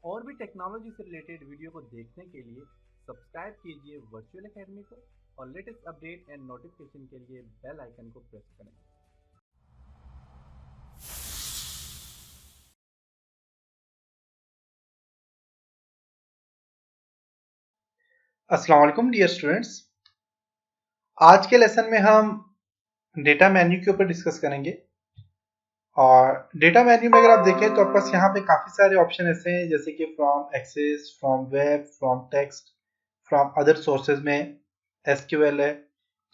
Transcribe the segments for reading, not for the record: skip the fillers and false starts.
और भी टेक्नोलॉजी से रिलेटेड वीडियो को देखने के लिए सब्सक्राइब कीजिए वर्चुअल एकेडमी को और लेटेस्ट अपडेट एंड नोटिफिकेशन के लिए बेल आइकन को प्रेस करें। अस्सलाम वालेकुम डियर स्टूडेंट्स। आज के लेसन में हम डेटा मेन्यू के ऊपर डिस्कस करेंगे। और डेटा मेन्यू में अगर आप देखें तो आपके पास यहाँ पे काफ़ी सारे ऑप्शन ऐसे हैं जैसे कि from Access, from web, from text, from other sources में एसक्यूएल है।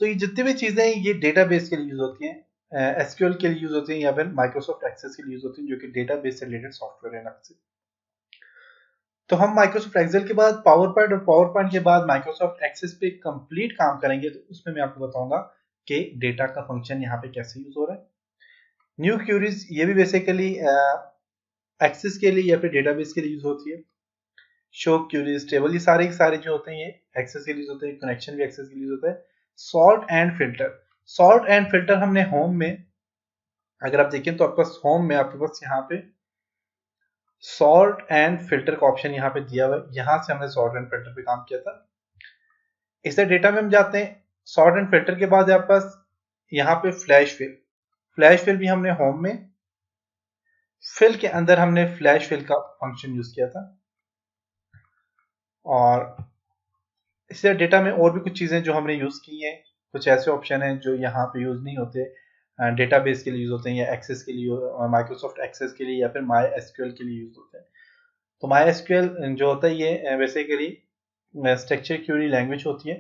तो ये जितनी भी चीज़ें हैं ये डेटाबेस के लिए यूज़ होती हैं, एसक्यूएल के लिए यूज़ होती हैं या फिर माइक्रोसॉफ्ट एक्सेस के लिए यूज़ होती हैं जो कि डेटाबेस से रिलेटेड सॉफ्टवेयर है अलग से। तो हम माइक्रोसॉफ्ट एक्सेल के बाद पावर पॉइंट और पावर पॉइंट के बाद माइक्रोसॉफ्ट एक्सेस पे कंप्लीट काम करेंगे। तो उसमें मैं आपको बताऊंगा कि डेटा का फंक्शन यहाँ पे कैसे यूज हो रहा है। न्यू क्यूरीज ये भी बेसिकली एक्सेस के लिए या फिर डेटाबेस के लिए यूज होती है। शो क्यूरीज टेबल ये सारे के सारे जो होते हैं ये एक्सेस के लिए होते हैं। कनेक्शन भी एक्सेस के लिए होता है। सॉर्ट एंड फिल्टर हमने होम में अगर आप देखें तो आपके पास होम में आपके पास यहाँ पे सॉर्ट एंड फिल्टर का ऑप्शन यहाँ पे दिया हुआ है। यहाँ से हमने सॉर्ट एंड फिल्टर पे काम किया था। इससे डेटा में हम जाते हैं। सॉर्ट एंड फिल्टर के बाद आपके पास यहाँ पे फ्लैश फिल भी हमने होम में फिल के अंदर हमने फ्लैश फिल का फंक्शन यूज किया था। और इससे डेटा में और भी कुछ चीजें जो हमने यूज की हैं, कुछ ऐसे ऑप्शन हैं जो यहाँ पे यूज नहीं होते, डेटाबेस के लिए यूज होते हैं या एक्सेस के लिए, माइक्रोसॉफ्ट एक्सेस के लिए या फिर माई एसक्यूएल के लिए यूज होते हैं। तो माई एसक्यूएल जो होता है ये बेसिकली स्ट्रक्चर क्यूरी लैंग्वेज होती है।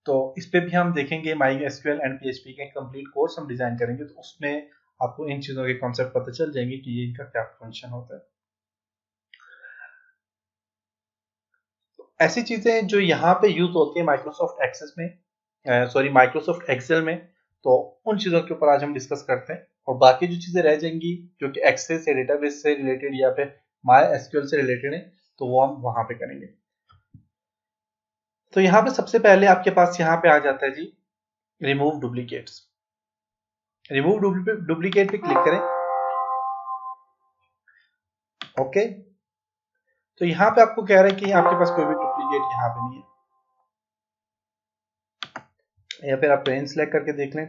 तो इस पे भी हम देखेंगे माई एसक्यूएल एंड पीएचपी के कंप्लीट कोर्स हम डिजाइन करेंगे। तो उसमें आपको इन चीजों के कॉन्सेप्ट पता चल जाएंगे कि ये इनका क्या फंक्शन होता है। तो ऐसी चीजें जो यहाँ पे यूज होती है माइक्रोसॉफ्ट एक्सेस में, सॉरी माइक्रोसॉफ्ट एक्सेल में, तो उन चीजों के ऊपर आज हम डिस्कस करते हैं। और बाकी जो चीजें रह जाएंगी जो कि एक्सेस या डेटाबेस से रिलेटेड या फिर माई एसक्यूएल से रिलेटेड है तो वो हम वहां पे करेंगे। तो यहाँ पे सबसे पहले आपके पास यहाँ पे आ जाता है जी रिमूव डुप्लीकेट्स। रिमूव डुप्लीकेट पे क्लिक करें। ओके, तो यहाँ पे आपको कह रहा है कि आपके पास कोई भी डुप्लीकेट यहाँ पे नहीं है, या फिर आप रेंज सेलेक्ट करके देख लें।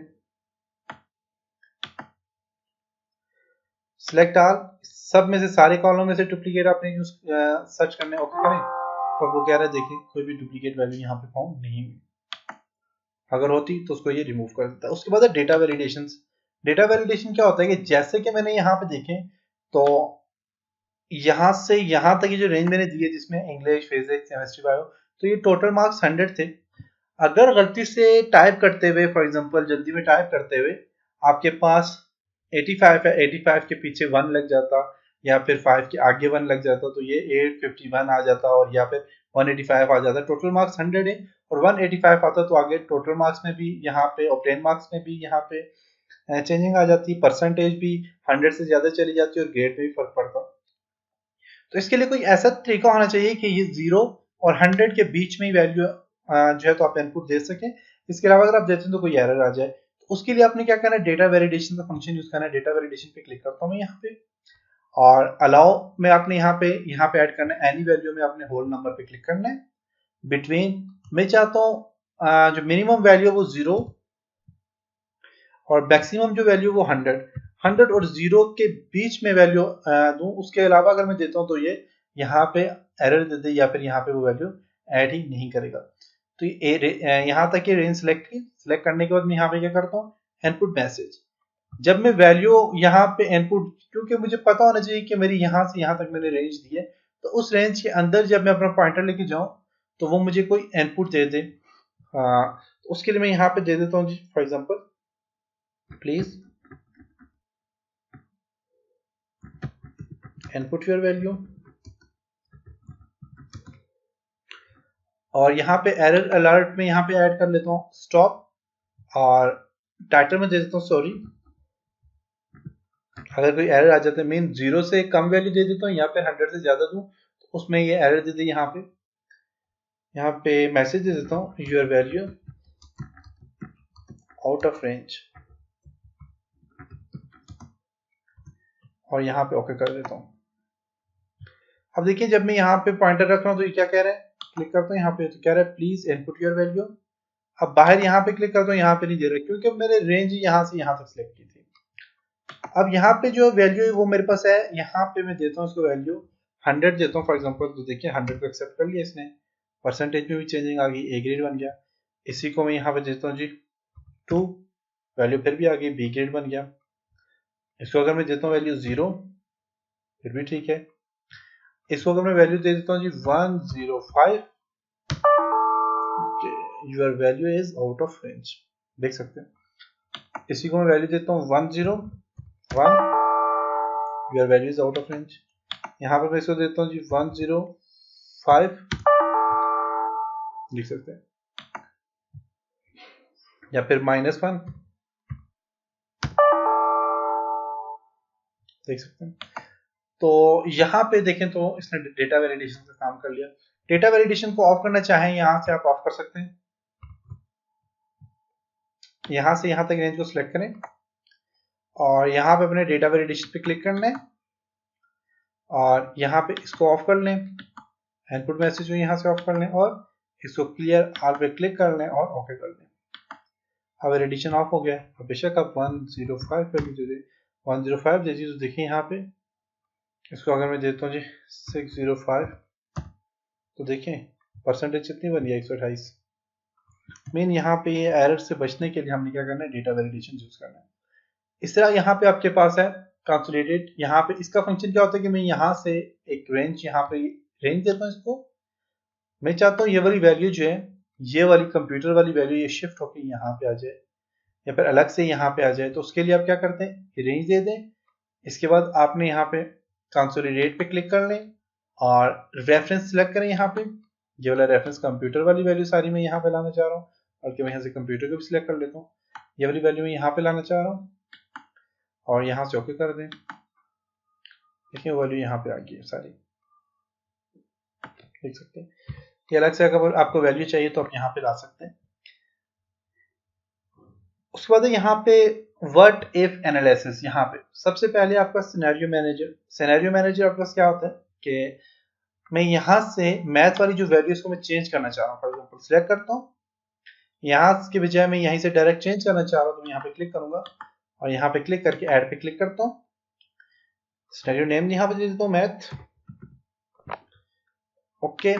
सिलेक्ट ऑल, सब में से सारे कॉलम में से डुप्लीकेट आपने यूज सर्च करने ओके करें तो आपको कह रहा है देखिए कोई भी डुप्लीकेट वैल्यू यहाँ पे फाउंड नहीं हुई। अगर होती तो उसको ये रिमूव कर देता है। उसके बाद है डेटा वैलिडेशन। डेटा वैलिडेशन क्या होता है कि जैसे कि मैंने यहाँ पे देखें तो यहाँ से यहाँ तक ये जो रेंज मैंने दी है जिसमें इंग्लिश, फिजिक्स, केमिस्ट्री, बायो, तो ये टोटल मार्क्स 100 थे। अगर गलती से टाइप करते हुए, फॉर एग्जांपल जल्दी में टाइप करते हुए आपके पास 85 है, 85 के पीछे 1 लग जाता या फिर 5 के आगे 1 लग जाता तो ये 851 आ जाता और या फिर 185 आ जाता। टोटल मार्क्स 100 है और 185 आता तो आगे टोटल मार्क्स में भी यहाँ पे ऑब्टेन मार्क्स में भी यहाँ पे चेंजिंग आ जाती, परसेंटेज भी 100 से ज्यादा चली जाती और ग्रेड में भी फर्क पड़ता। तो इसके लिए कोई ऐसा तरीका होना चाहिए कि ये 0 और 100 के बीच में ही वैल्यू जो है तो आप इनपुट दे सकें। इसके अलावा अगर आप देते हैं तो कोई एरर आ जाए तो उसके लिए आपने क्या करना है, डेटा वैलिडेशन का फंक्शन यूज करना है। डेटा वैलिडेशन पे क्लिक करता हूँ मैं यहाँ पे और अलाउ में आपने यहाँ पे ऐड करना है एनी वैल्यू में आपने होल नंबर पे क्लिक करना है। बिटवीन मैं चाहता हूँ जो मिनिमम वैल्यू है वो 0 और मैक्सिमम जो वैल्यू वो 100 और 0 के बीच में वैल्यू दूं। उसके अलावा अगर मैं देता हूं तो ये यहाँ पे एरर दे दे या फिर यहाँ पे वो वैल्यू ऐड ही नहीं करेगा। तो यहाँ तक ये रेंज सिलेक्ट करने के बाद मैं यहाँ पे क्या करता हूँ, इनपुट मैसेज। जब मैं वैल्यू यहाँ पे इनपुट, क्योंकि मुझे पता होना चाहिए कि मेरी यहाँ से यहाँ तक मैंने रेंज दी है, तो उस रेंज के अंदर जब मैं अपना पॉइंटर लेके जाऊं तो वो मुझे कोई इनपुट दे दे। तो उसके लिए मैं यहाँ पे दे देता हूँ जी, for example please input your value. और यहाँ पे एरर अलर्ट में यहाँ पे ऐड कर लेता हूँ स्टॉप और टाइटल में दे देता हूँ सॉरी। अगर कोई एरर आ जाता है, मीन 0 से कम वैल्यू दे देता हूँ या फिर 100 से ज्यादा दूं तो उसमें ये एरर दे दे। यहाँ पे मैसेज दे देता हूँ your value out of range और यहाँ पे ओके कर देता हूँ। अब देखिए जब मैं यहाँ पे पॉइंटर रख रहा हूँ तो ये क्या कह रहा है, क्लिक करता हूँ यहाँ पे तो कह रहा है प्लीज इनपुट योर वैल्यू। अब बाहर यहाँ पे क्लिक करता हूँ, यहाँ पे नहीं दे रहा क्योंकि मैंने रेंज यहाँ से यहाँ तक सिलेक्ट की थी। अब यहाँ पे जो वैल्यू है वो मेरे पास है, यहाँ पे मैं देता हूँ इसको वैल्यू 100 देता हूँ फॉर एग्जांपल। तो देखिए 100 को एक्सेप्ट कर लिया इसने, परसेंटेज में भी चेंजिंग आ गई, ए ग्रेड बन गया। इसी को मैं यहाँ पे देता हूँ जी 2, वैल्यू फिर भी आ गई, बी ग्रेड बन गया। इसको अगर मैं देता हूँ वैल्यू 0 फिर भी ठीक है। इसको अगर मैं वैल्यू दे देता हूँ जी 105, your value is out of range, देख सकते हैं। इसी को मैं वैल्यू देता हूँ 101, your value is out of range. यहाँ पर मैं इसको देता हूँ जी 105, लिख सकते हैं, या फिर -1, देख सकते हैं। तो यहाँ पे देखें तो इसने डेटा वैलिडेशन का काम कर लिया। डेटा वैलिडेशन को ऑफ करना चाहें यहाँ से आप ऑफ कर सकते हैं। यहाँ से यहाँ तक रेंज को सिलेक्ट करें और यहाँ पे अपने डेटा वैलिडेशन पे क्लिक करना है और यहाँ पे इसको ऑफ कर लें, इनपुट मैसेज को यहाँ से ऑफ कर लें और इसको क्लियर ऑल पे क्लिक कर लें और ओके कर लें। अब वैलिडेशन ऑफ हो गया। अब बेशक आप 105 वैल्यू दे दें, 105 दे दीजिए। तो देखिए यहाँ पे इसको अगर मैं देता हूँ जी 605 तो देखें परसेंटेज कितनी बन गया, 128। मेन यहाँ पे ये एरर से बचने के लिए हमने क्या करना है, डेटा वैलिडेशन यूज करना है। इस तरह यहाँ पे आपके पास है कंसोलिडेट। यहाँ पे इसका फंक्शन क्या होता है कि मैं यहाँ से एक रेंज, यहाँ पे रेंज देता हूँ इसको। मैं चाहता हूँ ये वाली वैल्यू जो है, ये वाली कंप्यूटर वाली वैल्यू ये शिफ्ट होकर यहाँ पे आ जाए या फिर अलग से यहाँ पे आ जाए। तो उसके लिए आप क्या करते हैं, रेंज दे दें। इसके बाद आपने यहाँ पे कंसोलिडेट पे क्लिक कर लें और रेफरेंस सिलेक्ट करें। यहाँ पे ये वाला रेफरेंस कंप्यूटर वाली वैल्यू सारी मैं यहाँ पे लाना चाह रहा हूँ, बल्कि मैं यहाँ से कंप्यूटर को भी सिलेक्ट कर लेता हूँ। ये वाली वैल्यू मैं यहाँ पे लाना चाह रहा हूँ और यहाँ से ओके कर दें। देखिए वैल्यू यहाँ पे आ गई है सारी, देख सकते हैं। ये अलग से अगर आपको वैल्यू चाहिए तो आप यहाँ पे ला सकते हैं। उसके बाद यहाँ पे व्हाट इफ एनालिसिस। यहाँ पे सबसे पहले आपका सिनेरियो मैनेजर। सिनेरियो मैनेजर आपके पास क्या होता है कि मैं यहाँ से मैथ वाली जो वैल्यूज को मैं चेंज करना चाह रहा हूँ, फॉर एग्जांपल सिलेक्ट करता हूँ, यहाँ के बजाय मैं यहीं से डायरेक्ट चेंज करना चाह रहा हूँ तो मैं यहाँ पे क्लिक करूंगा और यहाँ पे क्लिक करके ऐड पे क्लिक करता हूँ। सिनेरियो नेम यहाँ पे दे देता हूँ मैथ, ओके।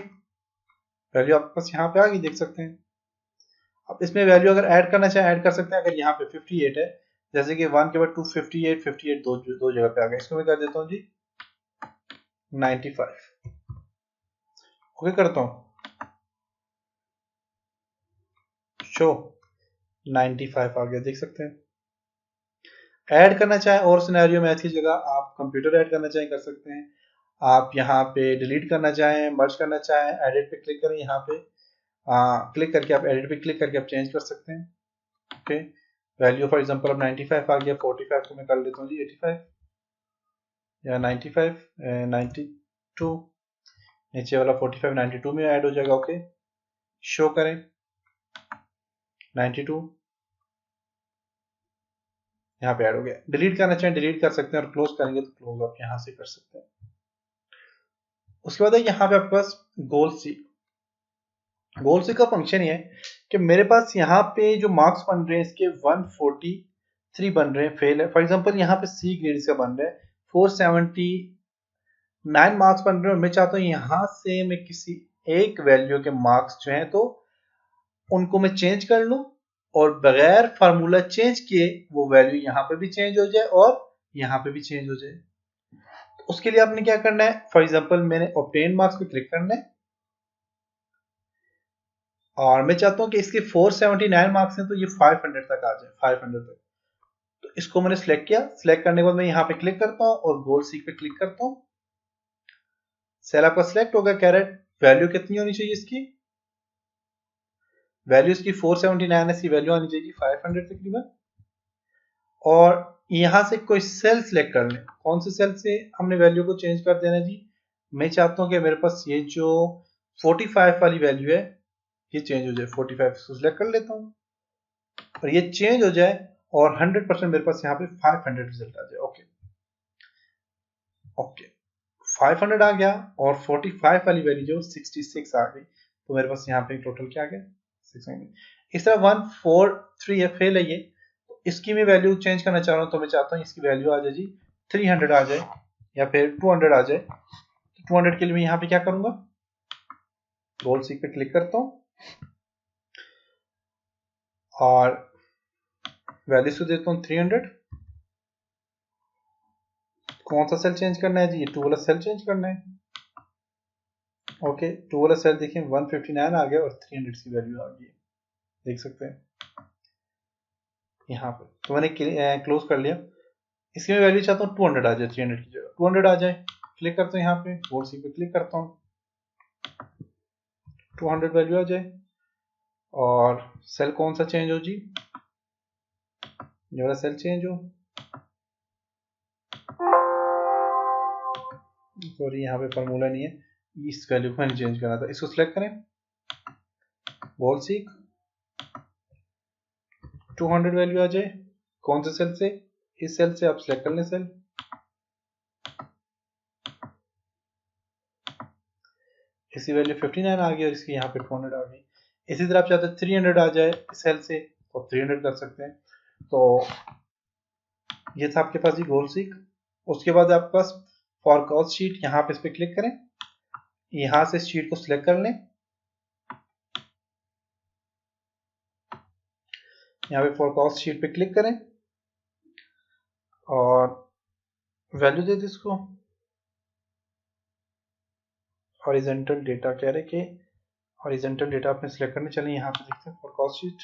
वैल्यू आपके पास यहाँ पे आ गई, देख सकते हैं। अब इसमें वैल्यू अगर ऐड करना चाहे ऐड कर सकते हैं। अगर यहाँ पे 58 है, जैसे कि 1 के बाद 258, 58 दो जगह पे आ गया, इसको मैं कर देता हूँ जी 95, ओके करता हूँ, शो 95 आ गया, देख सकते हैं। ऐड करना चाहे और सिनेरियो मैथ की जगह आप कंप्यूटर ऐड करना चाहें कर सकते हैं। आप यहाँ पे डिलीट करना चाहें, मर्ज करना चाहें, एडिट पे क्लिक करें। यहाँ पे क्लिक करके आप एडिट पे क्लिक करके आप चेंज कर सकते हैं, ओके। वैल्यू फॉर एग्जांपल अब 95 आ गया, 45 को मैं कर लेता हूँ जी 85 या 95, 92, नीचे वाला 45 92 में ऐड हो जाएगा, ओके। शो करें 92 यहाँ पे ऐड हो गया। डिलीट करना चाहें डिलीट कर सकते हैं और क्लोज करेंगे तो क्लोज आप यहाँ से कर सकते हैं। उसके बाद यहाँ पे आपके पास गोल सी। गोल सी का फंक्शन ये है कि मेरे पास यहाँ पे जो मार्क्स बन रहे हैं इसके 143 बन रहे हैं, फेल है। फॉर एग्जांपल यहाँ पे सी ग्रेड का बन रहा है 479 मार्क्स बन रहे हैं और मैं चाहता हूँ यहाँ से मैं किसी एक वैल्यू के मार्क्स जो हैं तो उनको मैं चेंज कर लूँ और बगैर फार्मूला चेंज किए वो वैल्यू यहाँ पे भी चेंज हो जाए और यहाँ पे भी चेंज हो जाए। तो उसके लिए आपने क्या करना है, फॉर एग्जांपल मैंने ऑब्टेन मार्क्स पे क्लिक करना है और मैं चाहता हूं कि इसके 479 मार्क्स हैं तो ये 500 तक आ जाए, 500 तक। तो इसको मैंने सिलेक्ट किया। सिलेक्ट करने के बाद मैं यहाँ पे क्लिक करता हूँ और गोल सी पे क्लिक करता हूँ। सेल आपका सिलेक्ट हो गया। कह रहा है वैल्यू कितनी होनी चाहिए इसकी, वैल्यू इसकी 479 है, इसकी वैल्यू आनी चाहिए 500 तकरीबन। और यहां से कोई सेल सिलेक्ट कर लें, कौन से सेल से हमने वैल्यू को चेंज कर देना जी। मैं चाहता हूं कि मेरे पास ये जो 45 वाली वैल्यू है ये चेंज हो जाए, 45 इसको सिलेक्ट कर लेता हूं और ये चेंज हो जाए और 100% मेरे पास यहाँ पे 500 रिजल्ट आ जाए, ओके ओके। 500 आ गया और 45 वाली वैल्यू जो 66 आ गई, तो मेरे पास यहाँ पे टोटल क्या आ गया 600। इस तरह 143 है, फेल है ये, तो इसकी मैं वैल्यू चेंज करना चाह रहा हूँ, तो मैं चाहता हूँ इसकी वैल्यू आ जाए जी 300 आ जाए या फिर 200 आ जाए। तो 200 के लिए मैं यहाँ पे क्या करूंगा, गोल सीक पे क्लिक करता हूँ और वैल्यूज को देता हूँ 300। कौन सा सेल चेंज करना है जी, ये 2 वाला सेल चेंज करना है। ओके 2 वाला सेल देखिए 159 आ गया और 300 की वैल्यू आ गई, देख सकते हैं यहाँ पे। तो मैंने क्लोज कर लिया। इसकी मैं वैल्यू चाहता हूँ 200 आ जाए, 300 की जगह 200 आ जाए। क्लिक करता हूँ यहाँ पे, बोर्ड सी पे क्लिक करता हूँ, 200 वैल्यू आ जाए। और सेल कौन सा चेंज हो जी, ये वाला सेल चेंज हो। सॉरी यहाँ पे फॉर्मूला नहीं है, इस वैल्यू को मैंने चेंज करना था। इसको सिलेक्ट करें, बोर्ड सीक 200 वैल्यू आ जाए। कौन से सेल से, इस सेल से आप सिलेक्ट कर लें सेल। इसकी वैल्यू 59 आ गई और इसकी यहाँ पे 200 आ गई। इसी तरह आप चाहते हैं 300 आ जाए इस सेल से, तो 300 कर सकते हैं। तो ये था आपके पास जी गोल सीक। उसके बाद आपके पास फॉर कॉस्ट शीट, यहाँ पे इस पे क्लिक करें, यहाँ से शीट को सिलेक्ट कर लें, यहाँ पे फॉर कॉस्ट शीट पे क्लिक करें और वैल्यू दे दें इसको। हॉरिजॉन्टल डेटा कह रहे कि हॉरिजॉन्टल डेटा आपने सिलेक्ट करने, चलें यहाँ पे देखते हैं for cost sheet.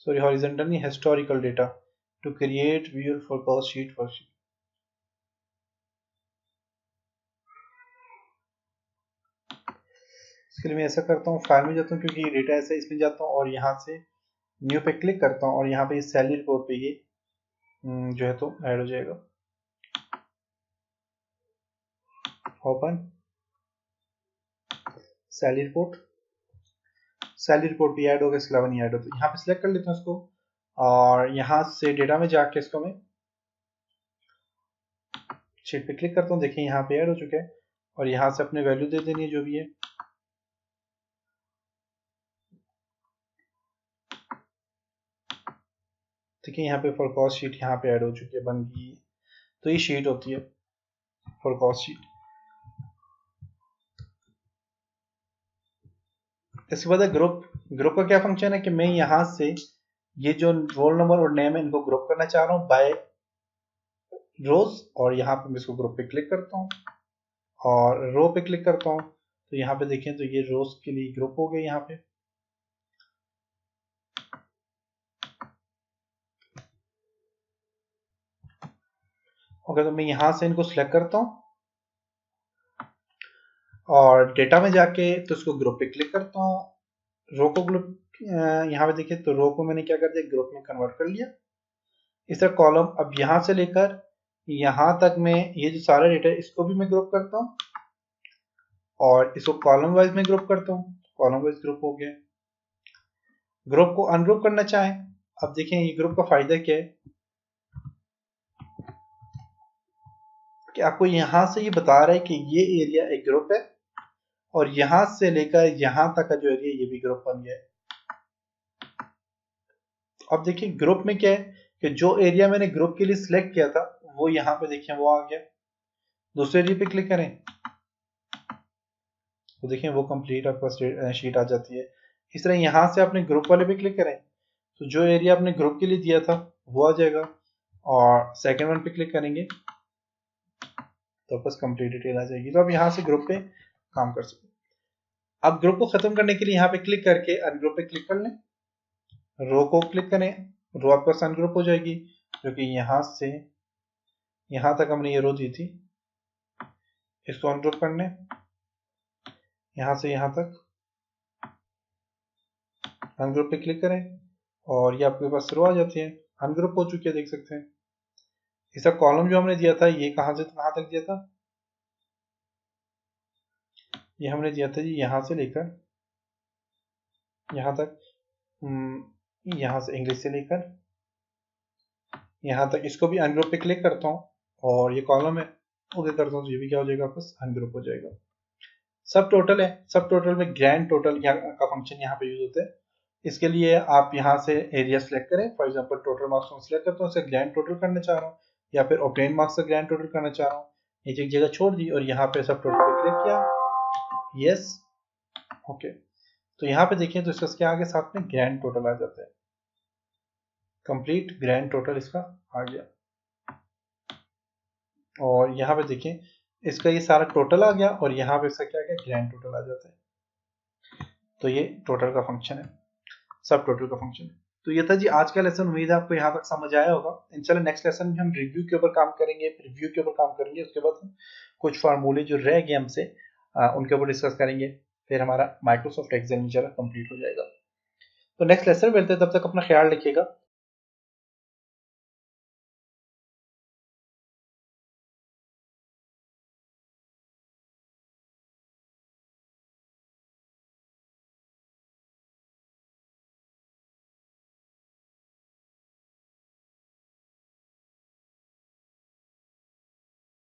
Sorry horizontal नहीं, historical data to create viewer for cost sheet for sheet. इसके लिए मैं ऐसा करता हूँ, फाइल में जाता हूँ क्योंकि ये डेटा ऐसा है, इसमें जाता हूँ और यहाँ से न्यू पे क्लिक करता हूँ और यहाँ पे सैलरी रिपोर्ट पे ये जो है तो ऐड हो जाएगा। Open salary report, salary report भी ऐड होगा, इसके अलावा नहीं ऐड हो। तो यहाँ पे सिलेक्ट कर लेते हैं उसको और यहाँ से डेटा में जाके इसको मैं शीट पे क्लिक करता हूँ, देखिए यहाँ पे ऐड हो चुका है और यहाँ से अपने वैल्यू दे देनी है जो भी है। देखिए यहाँ पे फॉर कॉस्ट शीट यहाँ पे ऐड हो चुकी है, बन गई। तो ये शीट होती है फॉर कॉस्ट शीट। इसके बाद ग्रुप, ग्रुप का क्या फंक्शन है कि मैं यहाँ से ये जो रोल नंबर और नेम है इनको ग्रुप करना चाह रहा हूँ बाय रोज, और यहाँ पे मैं इसको ग्रुप पे क्लिक करता हूँ और रो पे क्लिक करता हूँ। तो यहाँ पे देखें तो ये रोज के लिए ग्रुप हो गए यहाँ पे। ओके तो मैं यहाँ से इनको सिलेक्ट करता हूँ और डेटा में जाके तो इसको ग्रुप पे क्लिक करता हूँ, रो को ग्रुप यहाँ पे देखिए तो रो को मैंने क्या कर दिया, ग्रुप में कन्वर्ट कर लिया। इस तरह कॉलम, अब यहाँ से लेकर यहाँ तक मैं ये जो सारा डेटा है इसको भी मैं ग्रुप करता हूँ और इसको कॉलम वाइज में ग्रुप करता हूँ, कॉलम वाइज ग्रुप हो गया। ग्रुप को अनग्रुप करना चाहें, अब देखें ये ग्रुप का फायदा क्या है कि आपको यहाँ से ये बता रहा है कि ये एरिया एक ग्रुप है और यहाँ से लेकर यहाँ तक का जो एरिया ये भी ग्रुप बन गया है। अब देखिए ग्रुप में क्या है कि जो एरिया मैंने ग्रुप के लिए सिलेक्ट किया था वो यहाँ पे देखिए वो आ गया। दूसरे एरिया पे क्लिक करें तो देखिए वो कंप्लीट आपका शीट आ जाती है। इस तरह यहाँ से आपने ग्रुप वाले पे क्लिक करें तो जो एरिया आपने ग्रुप के लिए दिया था वो आ जाएगा और सेकंड वन पे क्लिक करेंगे तो बस कंप्लीट डिटेल आ जाएगी। तो आप यहाँ से ग्रुप पे काम कर सकते हैं। अब ग्रुप को खत्म करने के लिए यहाँ पे क्लिक करके अनग्रुप पे क्लिक कर लें, रो को क्लिक करें, रो आपका अनग्रुप हो जाएगी जो कि यहाँ से यहाँ तक हमने ये रो दी थी। इसको अनग्रुप करने, यहाँ से यहाँ तक अनग्रुप पे क्लिक करें और ये आपके पास रो आ जाती है, अनग्रुप हो चुकी है, देख सकते हैं। इसका कॉलम जो हमने दिया था ये कहाँ से कहाँ तक दिया था, ये हमने दिया था जी यहाँ से लेकर यहाँ तक, यहाँ से इंग्लिश से लेकर यहाँ तक, इसको भी अनग्रुप पे क्लिक करता हूँ और ये कॉलम है, ओके करता हूँ तो ये भी क्या हो जाएगा आपस अनग्रुप हो जाएगा। सब टोटल है, सब टोटल में ग्रैंड टोटल का फंक्शन यहाँ पे यूज होता है। इसके लिए आप यहाँ से एरिया सेलेक्ट करें, फॉर एग्जांपल टोटल मार्क्स को सिलेक्ट करता हूँ, उसे ग्रैंड टोटल करना चाह रहा हूँ या फिर ऑब्टेन मार्क्स का ग्रैंड टोटल करना चाह रहा हूँ। एक जगह छोड़ दी और यहाँ पे सब टोटल पे क्लिक किया, यस ओके। तो यहाँ पे देखिए तो इसका क्या आ गया, साथ में ग्रैंड टोटल आ जाता है, कंप्लीट ग्रैंड टोटल इसका आ गया। और यहाँ पे देखिए इसका ये सारा टोटल आ गया और यहाँ पे इसका क्या आ गया, ग्रैंड टोटल आ जाता है। तो ये टोटल का फंक्शन है, सब टोटल का फंक्शन है। तो ये था जी आज का लेसन, उम्मीद है आपको यहाँ तक समझ आया होगा। इंशाल्लाह नेक्स्ट लेसन में हम रिव्यू के ऊपर काम करेंगे, रिव्यू के ऊपर काम करेंगे, उसके बाद हम कुछ फार्मूले जो रह गए हमसे उनके ऊपर डिस्कस करेंगे, फिर हमारा माइक्रोसॉफ्ट एक्सेल इंशाल्लाह कंप्लीट हो जाएगा। तो नेक्स्ट लेसन मिलते हैं, तब तक अपना ख्याल रखिएगा।